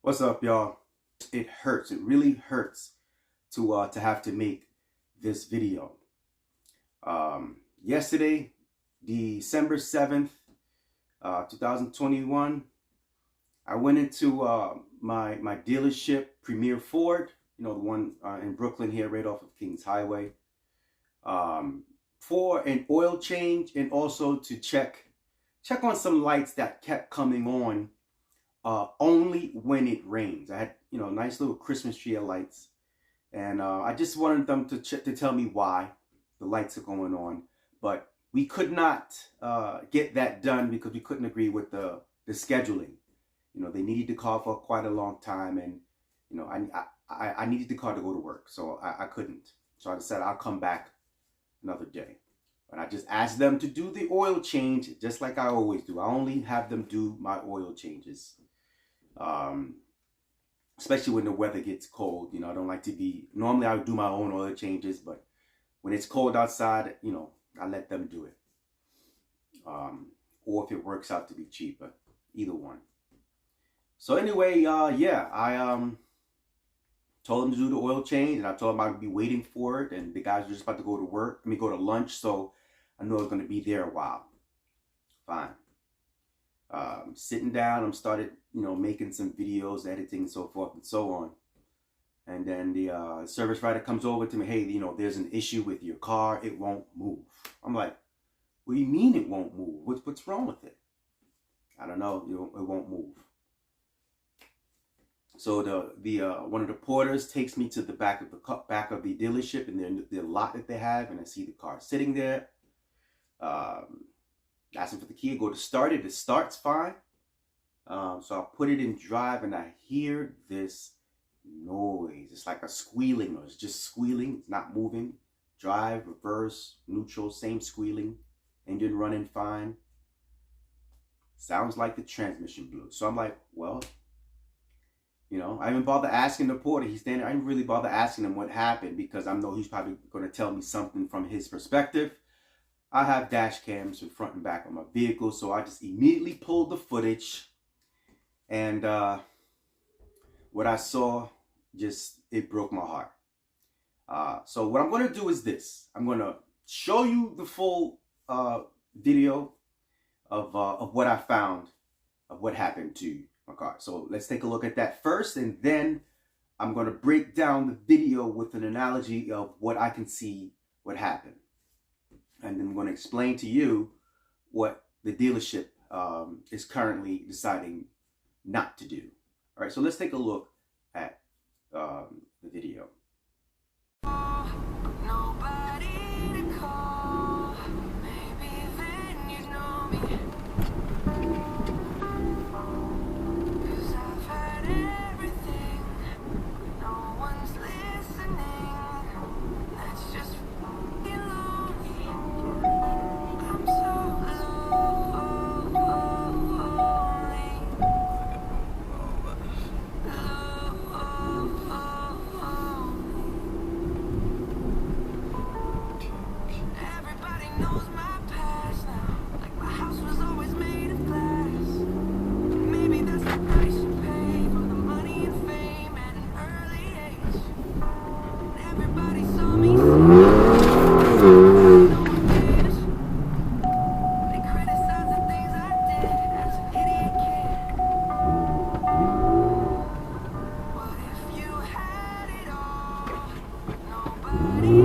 What's up, y'all? It hurts. It really hurts to have to make this video. Yesterday, December 7th, 2021, I went into my dealership, Premier Ford, you know, the one in Brooklyn here, right off of Kings Highway, for an oil change and also to check on some lights that kept coming on only when it rains. I had, you know, a nice little Christmas tree of lights, and I just wanted them to tell me why the lights are going on, but we could not get that done because we couldn't agree with the scheduling. You know, they needed the car for quite a long time, and you know, I needed the car to go to work, so I couldn't. So I said I'll come back another day. But I just asked them to do the oil change just like I always do. I only have them do my oil changes. Especially when the weather gets cold. You know, I don't like to be, normally I would do my own oil changes, but when it's cold outside, you know, I let them do it. Or if it works out to be cheaper, either one. So anyway, yeah, I told them to do the oil change, and I told them I would be waiting for it, and the guys were just about to go to work, go to lunch, so I knew I was going to be there a while. Fine. Sitting down, I'm started, you know, making some videos, editing, and so forth and so on. And then the service writer comes over to me, hey, you know, there's an issue with your car, it won't move. I'm like, what do you mean it won't move? What's wrong with it? I don't know, it won't move. So the one of the porters takes me to the back of the dealership, and the lot that they have, and I see the car sitting there. Asking for the key, I go to start it. It starts fine. So I put it in drive, and I hear this noise. It's like a squealing, or it's just squealing. It's not moving. Drive, reverse, neutral, same squealing. Engine running fine. Sounds like the transmission blew. So I'm like, well, you know, I didn't bother asking the porter. He's standing there. I didn't really bother asking him what happened because I know he's probably going to tell me something from his perspective. I have dash cams in front and back of my vehicle, so I just immediately pulled the footage, and what I saw, it broke my heart. So what I'm going to do is this. I'm going to show you the full video of what I found, of what happened to my car. So let's take a look at that first, and then I'm going to break down the video with an analogy of what I can see what happened. And then I'm going to explain to you what the dealership is currently deciding not to do. All right, so let's take a look at the video. Nobody to call. Maybe then you'd know me. 'Cause I've had everything. No one's listening. That's just lonely. I'm so lonely. Everybody knows my past now. Like my house was always made of glass. Maybe that's the price you pay for the money and fame at an early age. Everybody saw me they criticized the things I did as an idiot kid. What if you had it all? Nobody.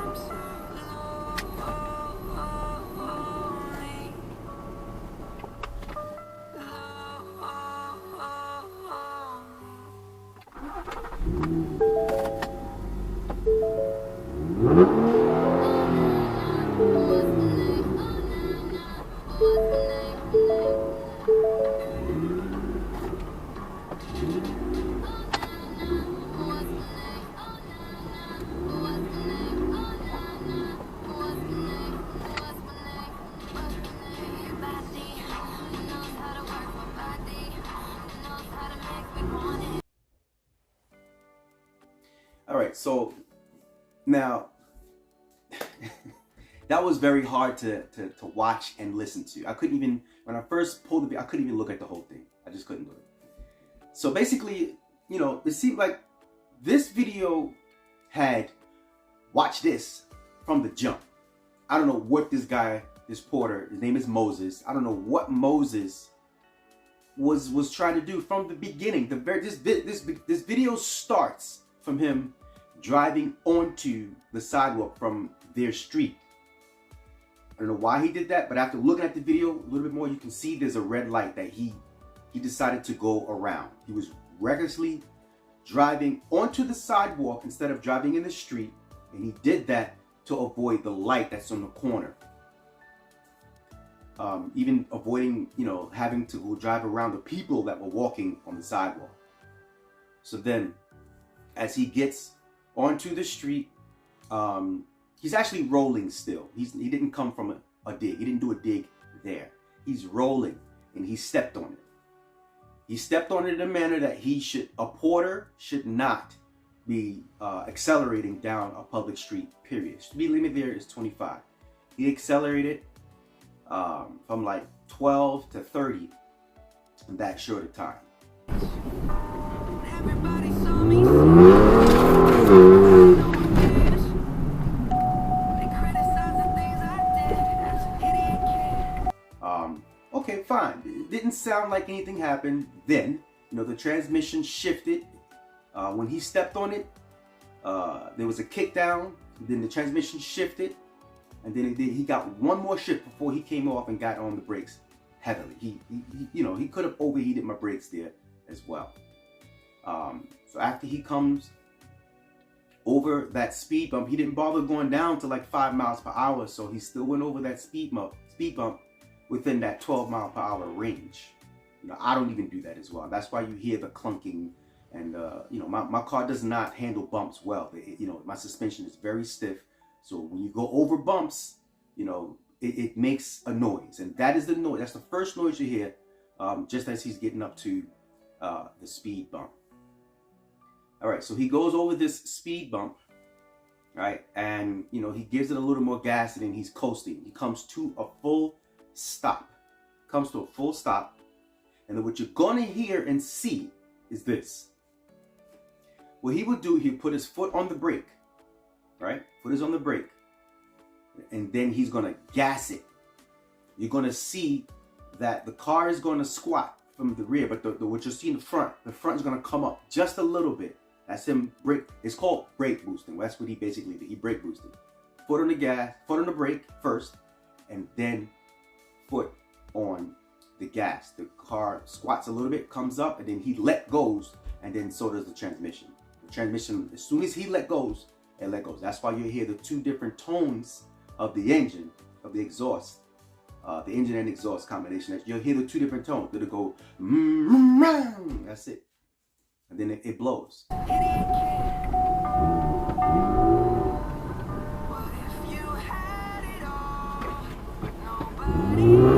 I'm so right, so now that was very hard to watch and listen to. I couldn't even, when I first pulled the video, I couldn't even look at the whole thing. I just couldn't do it. So basically, you know, it seemed like this video had, watch this, from the jump. I don't know what this guy, this porter, his name is Moses. I don't know what Moses was trying to do from the beginning. This video starts from him driving onto the sidewalk from their street. I don't know why he did that, but after looking at the video a little bit more, you can see there's a red light that he decided to go around. He was recklessly driving onto the sidewalk instead of driving in the street, and he did that to avoid the light that's on the corner. Even avoiding, you know, having to go drive around the people that were walking on the sidewalk. So then, as he gets onto the street, he's actually rolling still. He didn't come from a dig. He didn't do a dig there. He's rolling, and he stepped on it. He stepped on it in a manner that a porter should not be accelerating down a public street, period. Speed limit there is 25. He accelerated from like 12 to 30 in that short of time. Everybody saw me. No one cares. They criticize the things I did as an idiot kid. Okay, fine. It didn't sound like anything happened then. You know, the transmission shifted. When he stepped on it, there was a kick down. Then the transmission shifted. And then he got one more shift before he came off and got on the brakes heavily. He you know, he could have overheated my brakes there as well. So after he comes over that speed bump, he didn't bother going down to like 5 miles per hour. So he still went over that speed bump within that 12 mile per hour range. You know, I don't even do that as well. That's why you hear the clunking. And you know, my car does not handle bumps well. You know, my suspension is very stiff. So when you go over bumps, you know, it makes a noise. And that is the noise. That's the first noise you hear just as he's getting up to the speed bump. All right, so he goes over this speed bump, right? And, you know, he gives it a little more gas and then he's coasting. He comes to a full stop. Comes to a full stop. And then what you're going to hear and see is this. What he would do, he'd put his foot on the brake, right? Foot is on the brake. And then he's going to gas it. You're going to see that the car is going to squat from the rear, but what you see in the front is going to come up just a little bit. That's him brake. It's called brake boosting. That's what he basically did. He brake boosted. Foot on the gas, foot on the brake first, and then foot on the gas. The car squats a little bit, comes up, and then he let goes, and then so does the transmission. The transmission, as soon as he let goes, it let goes. That's why you hear the two different tones of the engine, of the exhaust. The engine and exhaust combination. You'll hear the two different tones. It'll go, that's it. And then it blows. Idiot kid. What if you had it all? Nobody.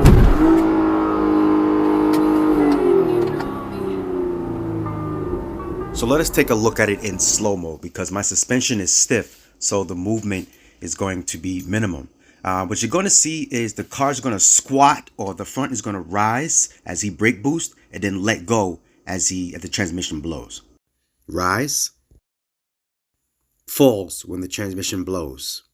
So let us take a look at it in slow-mo because my suspension is stiff, so the movement is going to be minimum. What you're going to see is the car's going to squat, or the front is going to rise as he brake boost and then let go as the transmission blows. Rise, falls when the transmission blows.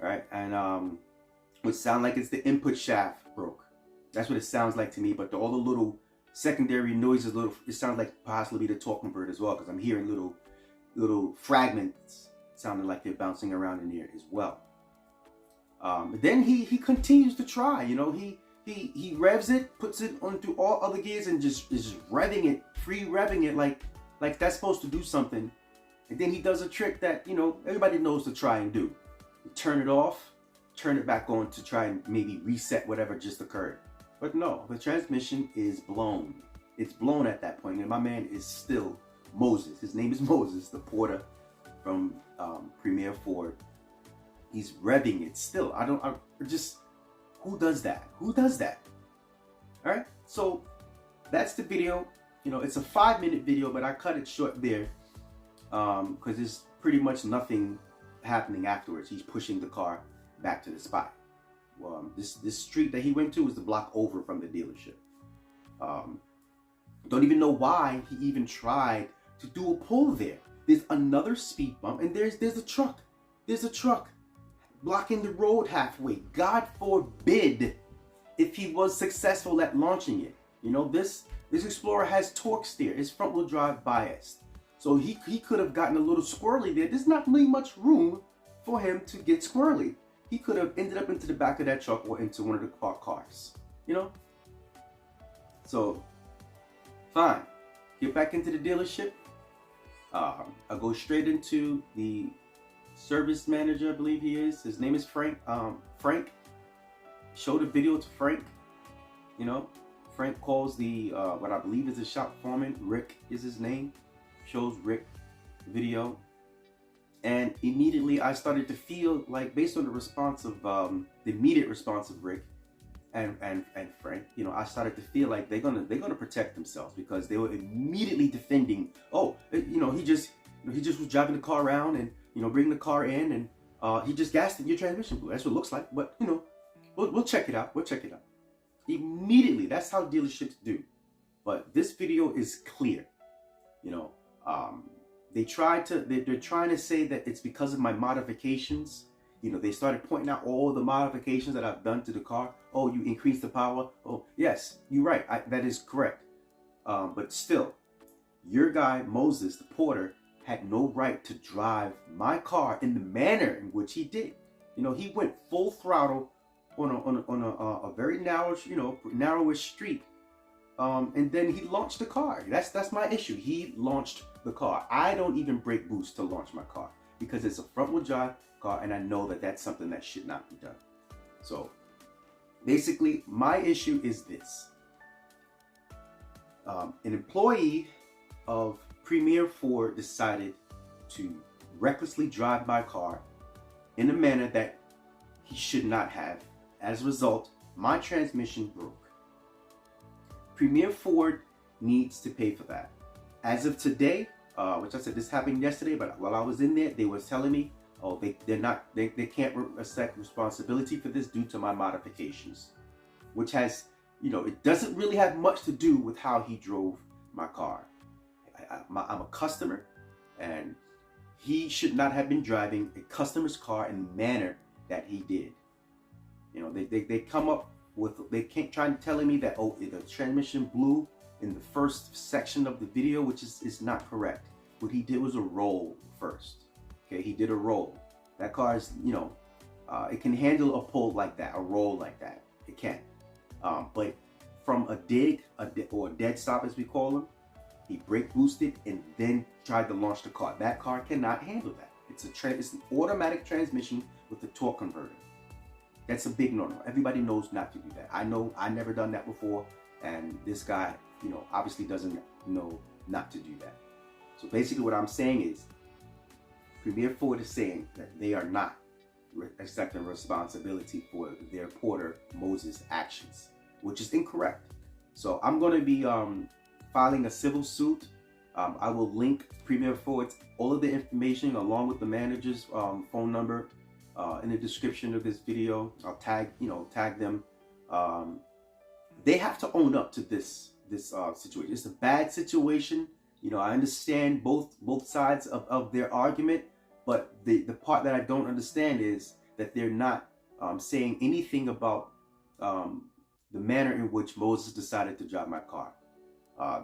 All right, and it would sound like it's the input shaft broke. That's what it sounds like to me, but all the little secondary noises, it sounds like possibly the talking bird as well, because I'm hearing little fragments sounding like they're bouncing around in here as well. But then he continues to try. You know, he revs it, puts it onto all other gears, and just is just revving it, free revving it like that's supposed to do something. And then he does a trick that, you know, everybody knows to try and do. You turn it off, turn it back on to try and maybe reset whatever just occurred. But no, the transmission is blown. It's blown at that point, and my man is still Moses. His name is Moses, the porter from Premier Ford. He's revving it still. Who does that? Who does that? All right, so that's the video. You know, it's a 5-minute video, but I cut it short there because there's pretty much nothing happening afterwards. He's pushing the car back to the spot. This street that he went to was the block over from the dealership. Don't even know why he even tried to do a pull there. There's another speed bump, and there's a truck. There's a truck blocking the road halfway. God forbid if he was successful at launching it. You know, this Explorer has torque steer. It's front wheel drive biased. So he could have gotten a little squirrely there. There's not really much room for him to get squirrely. He could have ended up into the back of that truck or into one of the parked cars. You know? So, fine. Get back into the dealership. I go straight into the service manager, I believe he is. His name is Frank. Frank. Show the video to Frank. You know? Frank calls the, what I believe is the shop foreman. Rick is his name. Shows Rick the video. And immediately I started to feel like, based on the response of, the immediate response of Rick and Frank, you know, I started to feel like they're gonna protect themselves, because they were immediately defending, oh, you know, he just was driving the car around and, you know, bringing the car in, and he just gassed in your transmission blew. That's what it looks like, but you know, we'll check it out. We'll check it out. Immediately, that's how dealerships do. But this video is clear. You know, they're trying to say that it's because of my modifications. You know, they started pointing out all the modifications that I've done to the car. Oh, you increased the power. Oh, yes, you're right. That is correct. But still, your guy, Moses, the porter, had no right to drive my car in the manner in which he did. You know, he went full throttle on a very narrow, you know, narrowish street. And then he launched the car. That's my issue. He launched the car. I don't even brake boost to launch my car because it's a front wheel drive car, and I know that that's something that should not be done. So basically, my issue is this. An employee of Premier Ford decided to recklessly drive my car in a manner that he should not have. As a result, my transmission broke. Premier Ford needs to pay for that. As of today, which I said this happened yesterday, but while I was in there, they were telling me, oh, they can't accept responsibility for this due to my modifications, which has, you know, it doesn't really have much to do with how he drove my car. I'm a customer, and he should not have been driving a customer's car in the manner that he did. You know, they come up with, they can't try and telling me that, oh, the transmission blew in the first section of the video, which is not correct. What he did was a roll first. Okay, he did a roll. That car is, you know, it can handle a pull like that, a roll like that. It can. But from a dig, or a dead stop as we call them, he brake boosted and then tried to launch the car. That car cannot handle that. It's an automatic transmission with a torque converter. That's a big no-no. Everybody knows not to do that. I know I never done that before, and this guy, you know, obviously doesn't know not to do that. So basically what I'm saying is, Premier Ford is saying that they are not accepting responsibility for their porter Moses' actions, which is incorrect. So I'm going to be filing a civil suit. I will link Premier Ford's all of the information along with the manager's phone number in the description of this video. I'll tag them. They have to own up to this situation. It's a bad situation. You know, I understand both sides of their argument, but the part that I don't understand is that they're not saying anything about the manner in which Moses decided to drive my car.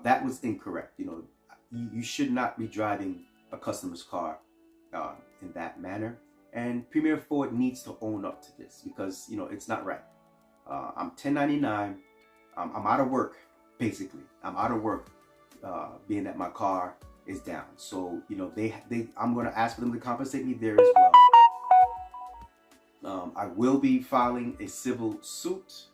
That was incorrect. You know, you should not be driving a customer's car in that manner. And Premier Ford needs to own up to this, because, you know, it's not right. I'm 1099. I'm out of work, basically. I'm out of work, being that my car is down. So, you know, I'm going to ask for them to compensate me there as well. I will be filing a civil suit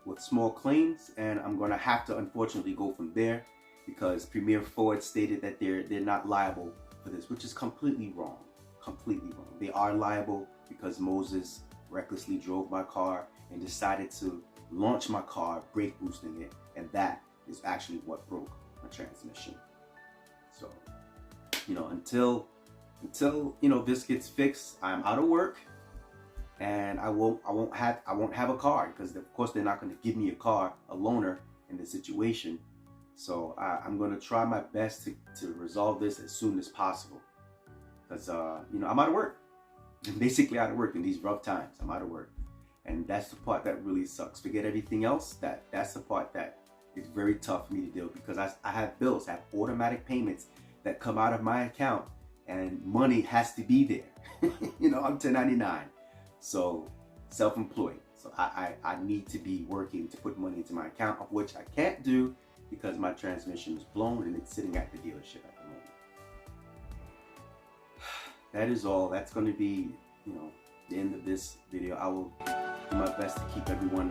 with small claims, and I'm going to have to unfortunately go from there, because Premier Ford stated that they're not liable for this, which is completely wrong. Completely wrong. They are liable because Moses recklessly drove my car and decided to launch my car, brake boosting it, and that is actually what broke my transmission. So, you know, until you know this gets fixed, I'm out of work, and I won't have a car, because of course they're not going to give me a loaner in this situation. So I'm going to try my best to resolve this as soon as possible, because you know, I'm out of work. I'm basically out of work in these rough times. I'm out of work, and that's the part that really sucks. Forget everything else. That's the part that is very tough for me to deal with, because I have bills, I have automatic payments that come out of my account, and money has to be there. You know, I'm 1099, so self-employed. So I need to be working to put money into my account, of which I can't do because my transmission is blown and it's sitting at the dealership at the moment. That is all. That's going to be, you know, the end of this video. I will do my best to keep everyone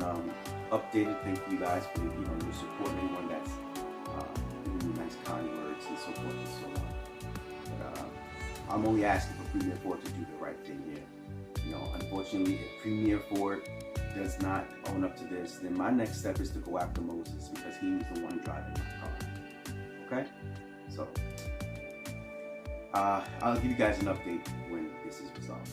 updated. Thank you guys for, you know, your support, and anyone that's giving me nice kind words and so forth and so on. But I'm only asking for Premier Ford to do the right thing here. You know, unfortunately, if Premier Ford does not own up to this, then my next step is to go after Moses, because he was the one driving my car. Okay? So, I'll give you guys an update when this is resolved.